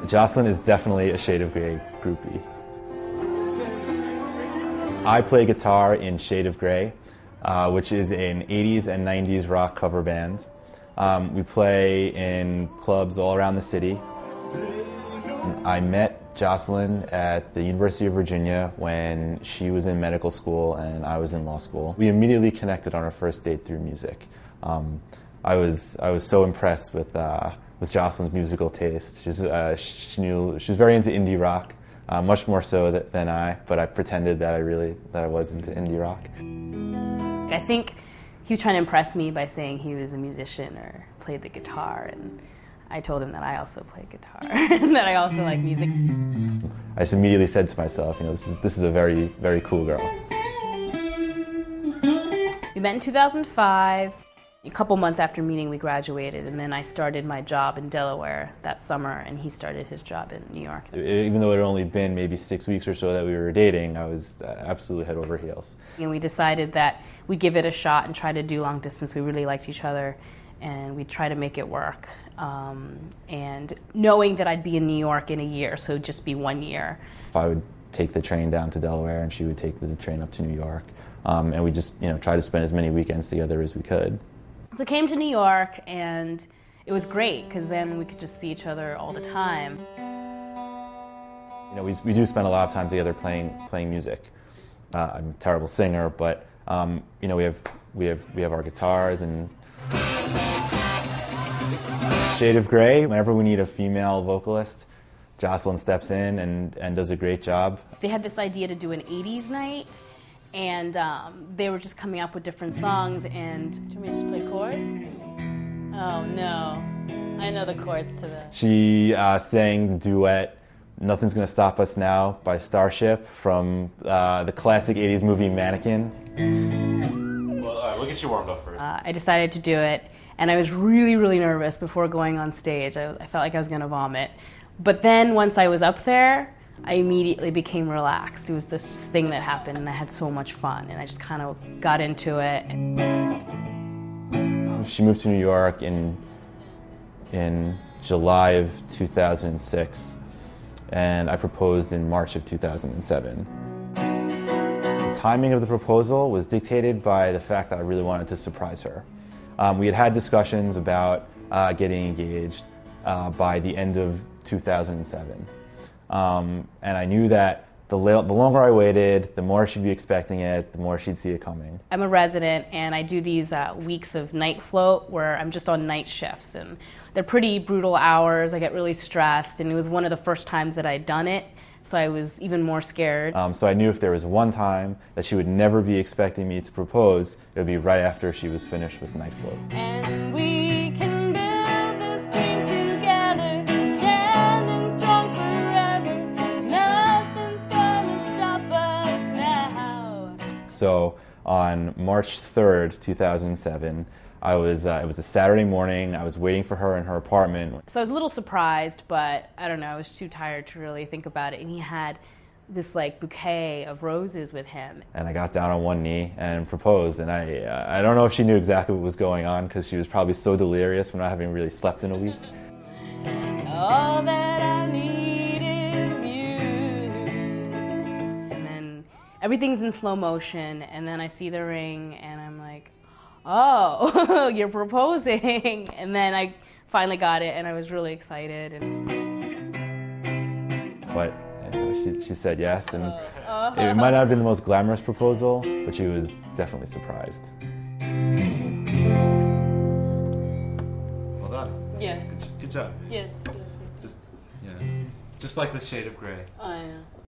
Jocelyn is definitely a Shade of Grey groupie. I play guitar in Shade of Grey, which is an 80s and 90s rock cover band. We play in clubs all around the city. I met Jocelyn at the University of Virginia when she was in medical school and I was in law school. We immediately connected on our first date through music. I was so impressed with Jocelyn's musical taste. She was very into indie rock, much more so than I. But I pretended that I was into indie rock. I think he was trying to impress me by saying he was a musician or played the guitar, and I told him that I also play guitar and that I also like music. I just immediately said to myself, this is a very, very cool girl. We met in 2005. A couple months after meeting, we graduated, and then I started my job in Delaware that summer, and he started his job in New York. Even though it had only been maybe 6 weeks or so that we were dating, I was absolutely head over heels. And we decided that we'd give it a shot and try to do long distance. We really liked each other, and we'd try to make it work. And knowing that I'd be in New York in a year, so it'd just be 1 year. If I would take the train down to Delaware and she would take the train up to New York, and we just try to spend as many weekends together as we could. So I came to New York, and it was great because then we could just see each other all the time. We do spend a lot of time together playing music. I'm a terrible singer, but we have our guitars and Shade of Grey. Whenever we need a female vocalist, Jocelyn steps in and does a great job. They had this idea to do an 80s night, and they were just coming up with different songs, and... Do you want me to just play chords? Oh, no. I know the chords to that. She sang the duet, Nothing's Gonna Stop Us Now by Starship from the classic 80s movie Mannequin. Well, all right, we'll get you warmed up first. I decided to do it, and I was really, really nervous before going on stage. I felt like I was gonna vomit. But then once I was up there, I immediately became relaxed. It was this thing that happened, and I had so much fun, and I just kind of got into it. She moved to New York in July of 2006, and I proposed in March of 2007. The timing of the proposal was dictated by the fact that I really wanted to surprise her. We had discussions about getting engaged by the end of 2007. And I knew that the longer I waited, the more she'd be expecting it, the more she'd see it coming. I'm a resident, and I do these weeks of night float where I'm just on night shifts, and they're pretty brutal hours. I get really stressed, and it was one of the first times that I'd done it, so I was even more scared. So I knew if there was one time that she would never be expecting me to propose, it would be right after she was finished with night float. And we can build this dream together, standing strong forever. Nothing's gonna stop us now. So on March 3rd, 2007, it was a Saturday morning. I was waiting for her in her apartment. So I was a little surprised, but I don't know, I was too tired to really think about it. And he had this bouquet of roses with him. And I got down on one knee and proposed. And I don't know if she knew exactly what was going on, because she was probably so delirious from not having really slept in a week. All that I need is you. And then everything's in slow motion, and then I see the ring, and I'm like, oh, you're proposing. And then I finally got it, and I was really excited. But she said yes, and it might not have been the most glamorous proposal, but she was definitely surprised. Well done. Yes. Good job. Yes. Just like the Shade of Grey. I know.